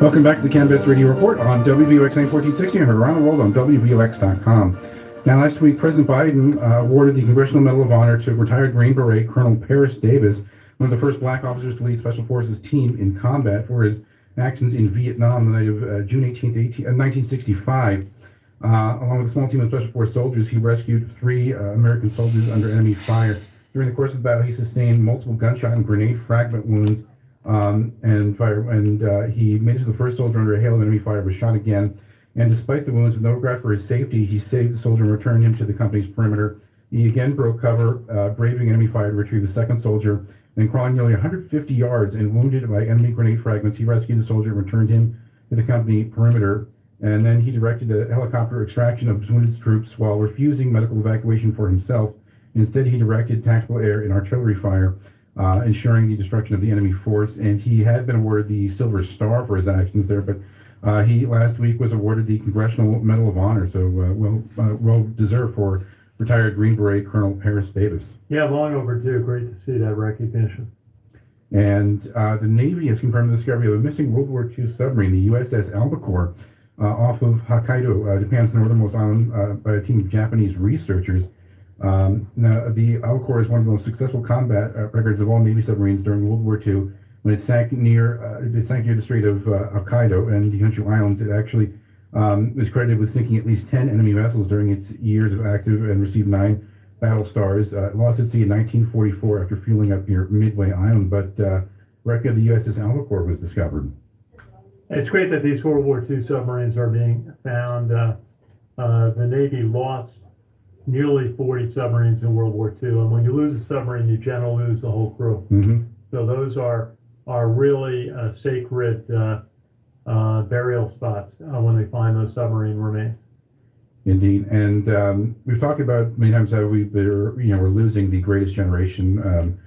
Welcome back to the CaMMVets Radio Report on WVOX 1460 and around the world on WVOX.com. Now, last week, President Biden awarded the Congressional Medal of Honor to retired Green Beret Colonel Paris Davis, one of the first black officers to lead Special Forces team in combat for his actions in Vietnam the night of June 18, 1965. Along with a small team of Special Forces soldiers, he rescued 3 American soldiers under enemy fire. During the course of the battle, he sustained multiple gunshot and grenade fragment wounds. He made it to the first soldier under a hail of enemy fire, was shot again, and despite the wounds, with no regard for his safety, he saved the soldier and returned him to the company's perimeter. He again broke cover, braving enemy fire to retrieve the second soldier, then crawling nearly 150 yards and wounded by enemy grenade fragments, he rescued the soldier and returned him to the company perimeter, and then he directed a helicopter extraction of wounded troops while refusing medical evacuation for himself. Instead, he directed tactical air and artillery fire, ensuring the destruction of the enemy force, and he had been awarded the Silver Star for his actions there, but he last week was awarded the Congressional Medal of Honor, so well deserved for retired Green Beret Colonel Paris Davis. Yeah, long overdue. Great to see that recognition. And the Navy has confirmed the discovery of a missing World War II submarine, the USS Albacore, off of Hokkaido, Japan's northernmost island, by a team of Japanese researchers. Now, the Albacore is one of the most successful combat records of all Navy submarines during World War II. When it sank near the Strait of Hokkaido and the Honshu Islands, it actually was credited with sinking at least 10 enemy vessels during its years of active and received 9 battle stars. It lost at sea in 1944 after fueling up near Midway Island, but wreck of the USS Albacore was discovered. It's great that these World War II submarines are being found. The Navy lost nearly 40 submarines in World War II, and when you lose a submarine, you generally lose the whole crew. Mm-hmm. So those are really sacred burial spots when they find those submarine remains. Indeed, and we've talked about many times how we're losing the greatest generation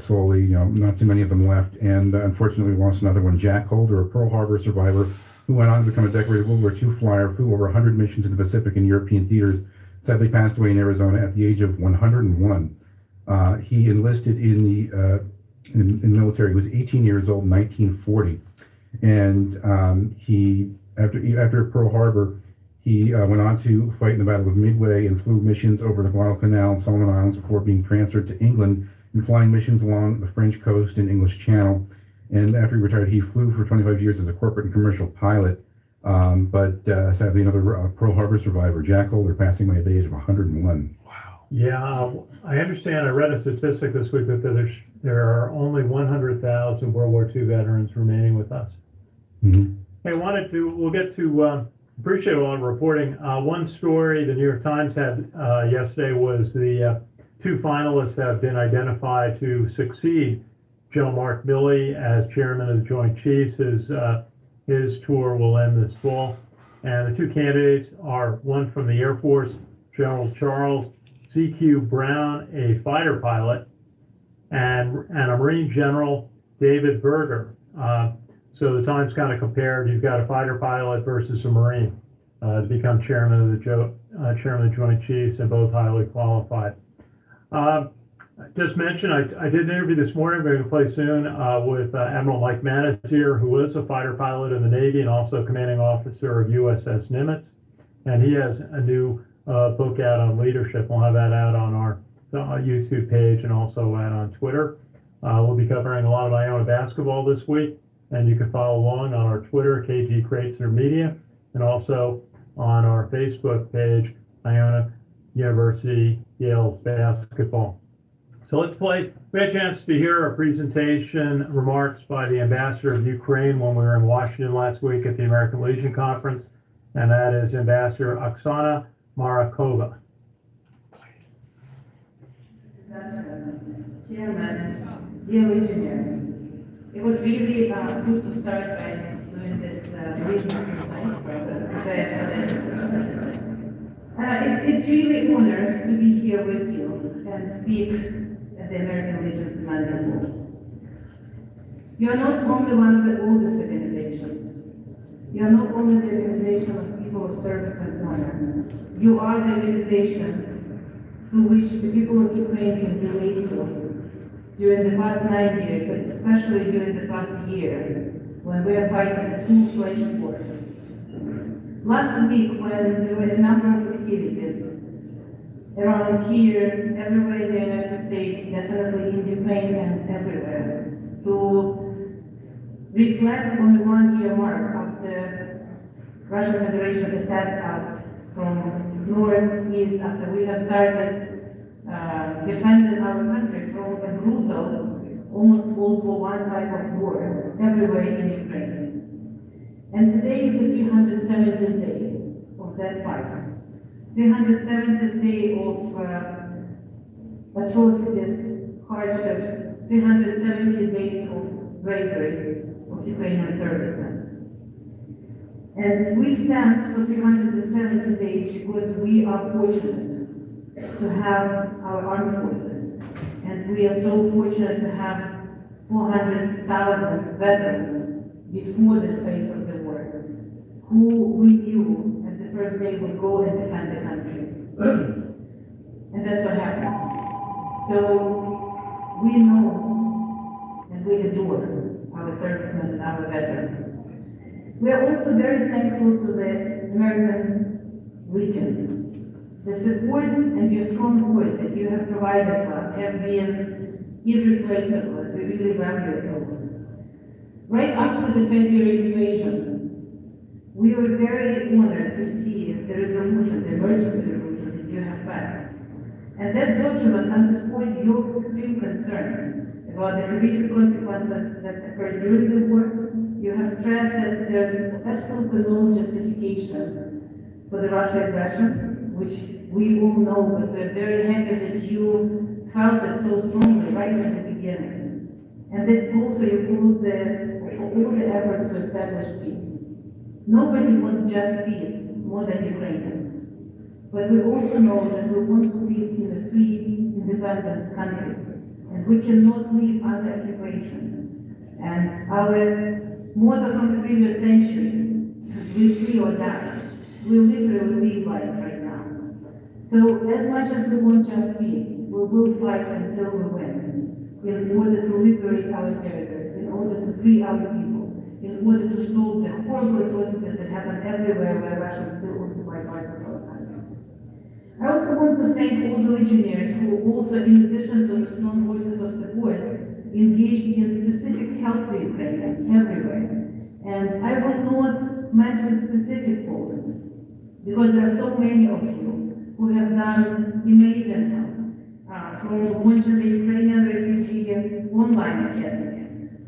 slowly. Not too many of them left, and unfortunately, we lost another one. Jack Holder, a Pearl Harbor survivor, who went on to become a decorated World War II flyer, flew over 100 missions in the Pacific and European theaters. Sadly, passed away in Arizona at the age of 101. He enlisted in the military. He was 18 years old in 1940, and he after Pearl Harbor, he went on to fight in the Battle of Midway and flew missions over the Guadalcanal and Solomon Islands before being transferred to England and flying missions along the French coast and English Channel. And after he retired, he flew for 25 years as a corporate and commercial pilot. But sadly, another Pearl Harbor survivor, Jack Holder, passing away at the age of 101. Wow. Yeah, I understand. I read a statistic this week that there are only 100,000 World War II veterans remaining with us. Mm-hmm. Hey, we'll get to, appreciate a lot of reporting. One story the New York Times had yesterday was the 2 finalists have been identified to succeed Joe Mark Milley as chairman of the Joint Chiefs. His tour will end this fall. And the 2 candidates are one from the Air Force, General Charles C.Q. Brown, a fighter pilot, and a Marine General, David Berger. So the Times kind of compared, you've got a fighter pilot versus a Marine to become chairman of the Joint Chiefs, and both highly qualified. Just mentioned, I did an interview this morning, we're going to play soon, with Admiral Mike Manis here, who was a fighter pilot in the Navy and also commanding officer of USS Nimitz. And he has a new book out on leadership. We'll have that out on our YouTube page and also out on Twitter. We'll be covering a lot of Iona basketball this week, and you can follow along on our Twitter, KG Kreitzer Media, and also on our Facebook page, Iona University Yale's basketball. So let's play. We had a chance to hear a presentation, remarks by the ambassador of Ukraine when we were in Washington last week at the American Legion Conference, and that is Ambassador Oksana Marakova. Chairman, dear Legionnaires, it was really good to start by doing this reading exercise. It's really an honor to be here with you and speak at the American Legion's Commanding Post. You are not only one of the oldest organizations. You are not only the organization of people of service and You are the organization to which the people of Ukraine can relate to during the past 9 years, but especially during the past year, when we are fighting a full-fledged war. Last week, when there were a number of activities around here, everywhere in the United States, definitely in Ukraine and everywhere, to reflect on the 1-year mark after Russian Federation attacked us from north, east, after we have started defending our country from a brutal, almost World War I type of war everywhere in Ukraine. And today is the 370th day of that fight. 370th day of atrocities, hardships, 370 days of bravery of Ukrainian servicemen. And we stand for 370 days because we are fortunate to have our armed forces. And we are so fortunate to have 400,000 veterans before the phase of the war, who we knew at the first day would go and defend the country. And that's what happened. So we know and we adore our servicemen and our veterans. We are also very thankful to the American Legion. The support and your strong voice that you have provided us have been irreplaceable. We really value it. Right after the February invasion, we were very honored to see the resolution, the emergency resolution that you have passed. And that document underscored your extreme concern about the horrific consequences that occurred during the war. You have stressed that there's absolutely no justification for the Russian aggression, which we all know, but we're very happy that you felt it so strongly right at the beginning. And that also you put all the efforts to establish peace. Nobody wants just peace more than Ukrainians. But we also know that we want to live in a free, independent country. And we cannot live under occupation. And our motto from the previous century, we free or die. We literally live like it right now. So as much as we want just peace, we will fight until we win, in order to liberate our territories, in order to free our people, in order to stop the horrible atrocities that happen everywhere where Russia still occupy parts of our country. I also want to thank all the legionnaires who also, in addition to the strong voices of support, engaged in specific help to Ukrainians everywhere. And I will not mention specific posts, because there are so many of you who have done amazing help, from launching the Ukrainian Refugee Online Academy,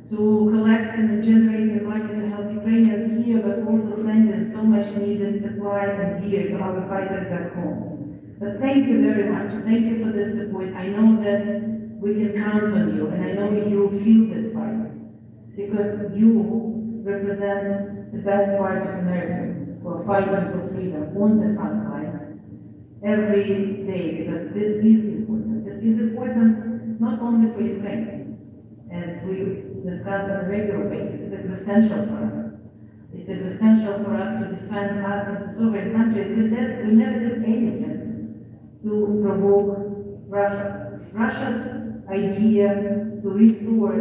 to collecting and generating money to help Ukrainians here, but also sending so much needed supply and gear to our fighters back home. But thank you very much. Thank you for this support. I know that we can count on you, and I know you feel this fight, because you represent the best part of Americans who are fighting for freedom on the front lines every day, because this is important. This is important not only for Ukraine, as we discuss on a regular basis. It's existential for us. It's existential for us to defend us as a sovereign country. We never did anything to provoke Russia. Russia's idea to restore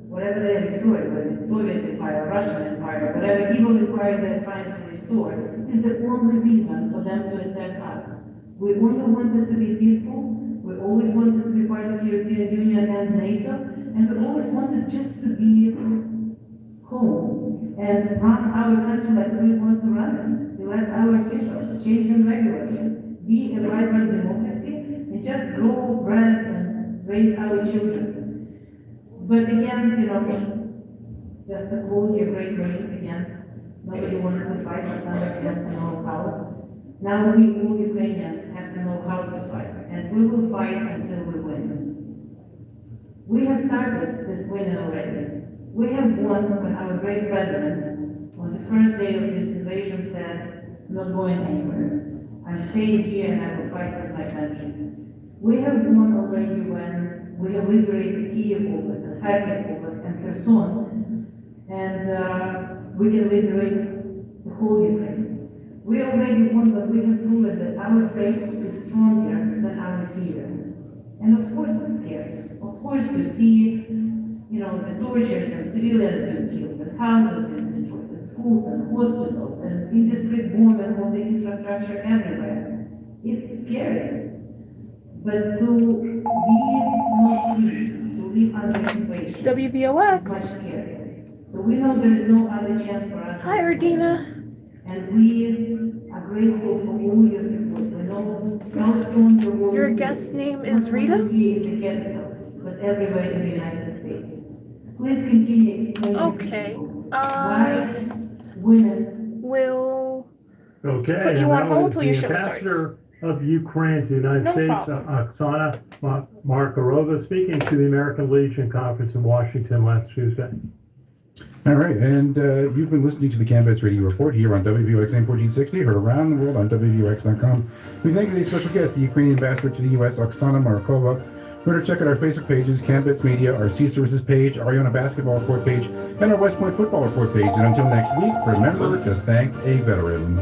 whatever they restored, whether it's Soviet Empire, Russian Empire, whatever evil empire they're trying to restore, is the only reason for them to attack us. We only wanted to be peaceful. We always wanted to be part of the European Union and NATO, and we always wanted just to be home and run our country like we want to run it. Elect our officials, change them regularly, be a vibrant democracy, and just grow, brand, and raise our children. But again, just to quote your great Marines again, nobody wants to fight, but somebody has to know how. Now we all Ukrainians have to know how to fight, and we will fight until we win. We have started this winning already. We have won when our great president, on the first day of this invasion, said, "I'm not going anywhere. I'm staying here and I will fight with my country." We have won already when we have liberated Kiev Oblast and Kharkiv Oblast and Kherson, and we can liberate the whole Ukraine. We already won, but we have proven them that our faith is stronger than our fear. And of course it's scary. Of course to see, the tortures and civilians being killed, and houses being destroyed, and schools and hospitals, and industry bomb and all the infrastructure everywhere. It's scary. But to be not free, to live under occupation, is much WVOX. scarier. So we know there is no other chance for us. Hi, Ardina. And we are grateful for all your support. We know how strong your voice Your is, guest name not is Rita? only here in the capital, but everywhere in the United States. Please continue explaining Okay. to people why women. Will Okay. put you and on that hold was till your the show ambassador of Ukraine to the United No States, problem. Oksana Markarova, speaking to the American Legion Conference in Washington last Tuesday. All right, and you've been listening to the CaMMVets Radio Report here on WVOX 1460, heard around the world on WVOX.com. We thank today's special guest, the Ukrainian ambassador to the U.S., Oksana Markarova. Remember to check out our Facebook pages, CaMMVets Media, our Sea Services page, our Iona Basketball Report page, and our West Point Football Report page. And until next week, remember to thank a veteran.